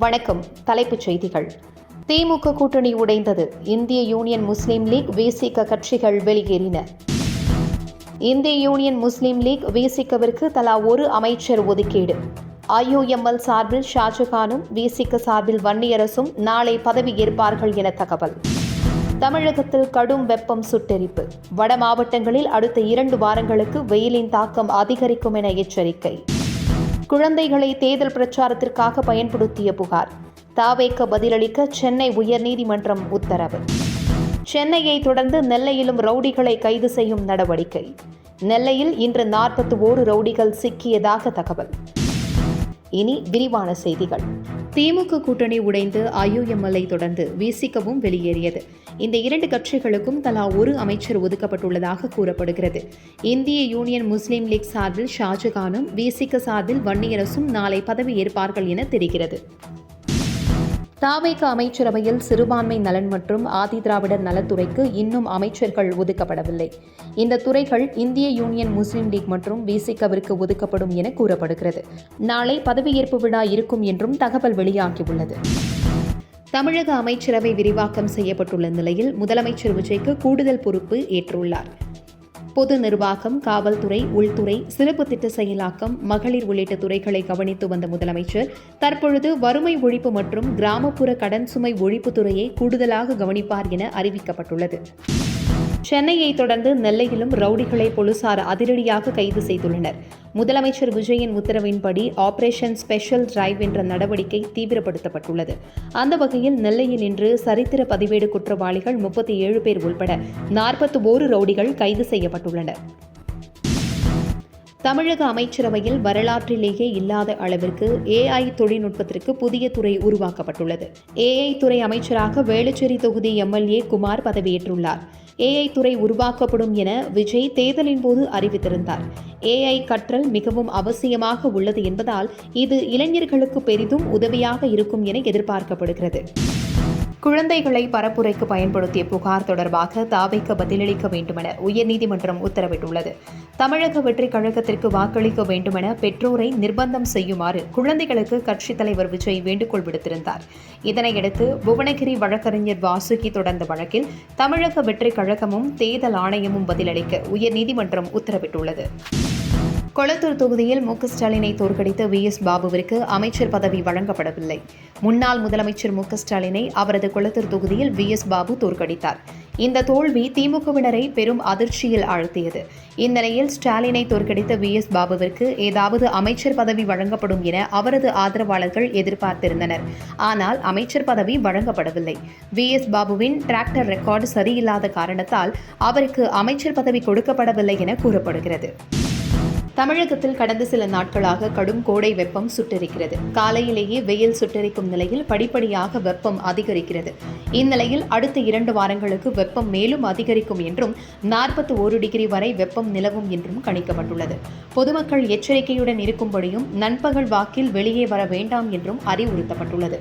வணக்கம். தலைப்புச் செய்திகள். திமுக கூட்டணி உடைந்தது. இந்திய யூனியன் முஸ்லீம் லீக், விசிக கட்சிகள் வெளியேறின. இந்திய யூனியன் முஸ்லீம் லீக், விசிகவிற்கு தலா ஒரு அமைச்சர் ஒதுக்கீடு. IUML சார்பில் ஷாஜகானும், விசிக சார்பில் வன்னியரசும் நாளை பதவியேற்பார்கள் என தகவல். தமிழகத்தில் கடும் வெப்பம் சுட்டெரிப்பு. வட மாவட்டங்களில் அடுத்த 2 வாரங்களுக்கு வெயிலின் தாக்கம் அதிகரிக்கும் என எச்சரிக்கை. குழந்தைகளை தேர்தல் பிரச்சாரத்திற்காக பயன்படுத்திய புகார். தாவேக்கு பதிலளிக்க சென்னை உயர்நீதிமன்றம் உத்தரவு. சென்னையை தொடர்ந்து நெல்லையிலும் ரவுடிகளை கைது செய்யும் நடவடிக்கை. நெல்லையில் இன்று 41 ரவுடிகள் சிக்கியதாக தகவல். இனி விரிவான செய்திகள். திமுக கூட்டணி உடைந்து IUML தொடர்ந்து விசிகவும் வெளியேறியது. இந்த 2 கட்சிகளுக்கும் தலா ஒரு அமைச்சர் ஒதுக்கப்பட்டுள்ளதாக கூறப்படுகிறது. இந்திய யூனியன் முஸ்லீம் லீக் சார்பில் ஷாஜகானும், விசிக சார்பில் வன்னியரசும் நாளை பதவியேற்பார்கள் என தெரிகிறது. தாவேக அமைச்சரவையில் சிறுபான்மை நலன் மற்றும் ஆதிதிராவிடர் நலத்துறைக்கு இன்னும் அமைச்சர்கள் ஒதுக்கப்படவில்லை. இந்த துறைகள் இந்திய யூனியன் முஸ்லீம் லீக் மற்றும் விசிகவிற்கு ஒதுக்கப்படும் என கூறப்படுகிறது. நாளை பதவியேற்பு விழா இருக்கும் என்றும் தகவல் வெளியாகியுள்ளது. தமிழக அமைச்சரவை விரிவாக்கம் செய்யப்பட்டுள்ள நிலையில் முதலமைச்சர் விஜய்க்கு கூடுதல் பொறுப்பு ஏற்றுள்ளார். பொது நிர்வாகம், காவல்துறை, உள்துறை, சிறப்பு திட்ட செயலாக்கம், மகளிர் உள்ளிட்ட துறைகளை கவனித்து வந்த முதலமைச்சர் தற்பொழுது வறுமை ஒழிப்பு மற்றும் கிராமப்புற கடன் சுமை ஒழிப்பு துறையை கூடுதலாக கவனிப்பார் என அறிவிக்கப்பட்டுள்ளது. சென்னையை தொடர்ந்து நெல்லையிலும் ரவுடிகளை போலீசார் அதிரடியாக கைது செய்துள்ளனர். முதலமைச்சர் விஜயின் உத்தரவின்படி ஆபரேஷன் ஸ்பெஷல் டிரைவ் என்ற நடவடிக்கை தீவிரப்படுத்தப்பட்டுள்ளது. அந்த வகையில் நெல்லையில் இன்று சரித்திர பதிவேடு குற்றவாளிகள் 37 பேர் உள்பட 41 ரவுடிகள் கைது செய்யப்பட்டுள்ளனர். தமிழக அமைச்சரவையில் வரலாற்றிலேயே இல்லாத அளவிற்கு AI தொழில்நுட்பத்திற்கு புதிய துறை உருவாக்கப்பட்டுள்ளது. AI துறை அமைச்சராக வேளச்சேரி தொகுதி MLA குமார் பதவியேற்றுள்ளார். AI துறை உருவாக்கப்படும் என விஜய் தேர்தலின் போது அறிவித்திருந்தார். AI கற்றல் மிகவும் அவசியமாக உள்ளது என்பதால் இது இளைஞர்களுக்கு பெரிதும் உதவியாக இருக்கும் என எதிர்பார்க்கப்படுகிறது. குழந்தைகளை பரப்புரைக்கு பயன்படுத்திய புகார் தொடர்பாக தாவேக்கு பதிலளிக்க வேண்டுமென உயர்நீதிமன்றம் உத்தரவிட்டுள்ளது. தமிழக வெற்றி கழகத்திற்கு வாக்களிக்க வேண்டுமென பெற்றோரை நிர்பந்தம் செய்யுமாறு குழந்தைகளுக்கு கட்சித் தலைவர் விஜய் வேண்டுகோள் விடுத்திருந்தார். இதனையடுத்து புவனகிரி வழக்கறிஞர் வாசுகி தொடர்ந்த வழக்கில் தமிழக வெற்றி கழகமும் தேர்தல் ஆணையமும் பதிலளிக்க உயர்நீதிமன்றம் உத்தரவிட்டுள்ளது. கொளத்தூர் தொகுதியில் மு.க. ஸ்டாலினை தோற்கடித்த VS பாபுவிற்கு அமைச்சர் பதவி வழங்கப்படவில்லை. முன்னாள் முதலமைச்சர் மு.க. ஸ்டாலினை அவரது கொளத்தூர் தொகுதியில் VS பாபு தோற்கடித்தார். இந்த தோல்வி திமுகவினரை பெரும் அதிர்ச்சியில் ஆழ்த்தியது. இந்நிலையில் ஸ்டாலினை தோற்கடித்த VS பாபுவிற்கு ஏதாவது அமைச்சர் பதவி வழங்கப்படும் என அவரது ஆதரவாளர்கள் எதிர்பார்த்திருந்தனர். ஆனால் அமைச்சர் பதவி வழங்கப்படவில்லை. VS பாபுவின் டிராக்டர் ரெக்கார்டு சரியில்லாத காரணத்தால் அவருக்கு அமைச்சர் பதவி கொடுக்கப்படவில்லை என கூறப்படுகிறது. தமிழகத்தில் கடந்த சில நாட்களாக கடும் கோடை வெப்பம் சுட்டெரிக்கிறது. காலையிலேயே வெயில் சுட்டெரிக்கும் நிலையில் படிப்படியாக வெப்பம் அதிகரிக்கிறது. இந்நிலையில் அடுத்த 2 வாரங்களுக்கு வெப்பம் மேலும் அதிகரிக்கும் என்றும் 41 டிகிரி வரை வெப்பம் நிலவும் என்றும் கணிக்கப்பட்டுள்ளது. பொதுமக்கள் எச்சரிக்கையுடன் இருக்கும்படியும் நண்பகல் வாக்கில் வெளியே வர வேண்டாம் என்றும் அறிவுறுத்தப்பட்டுள்ளது.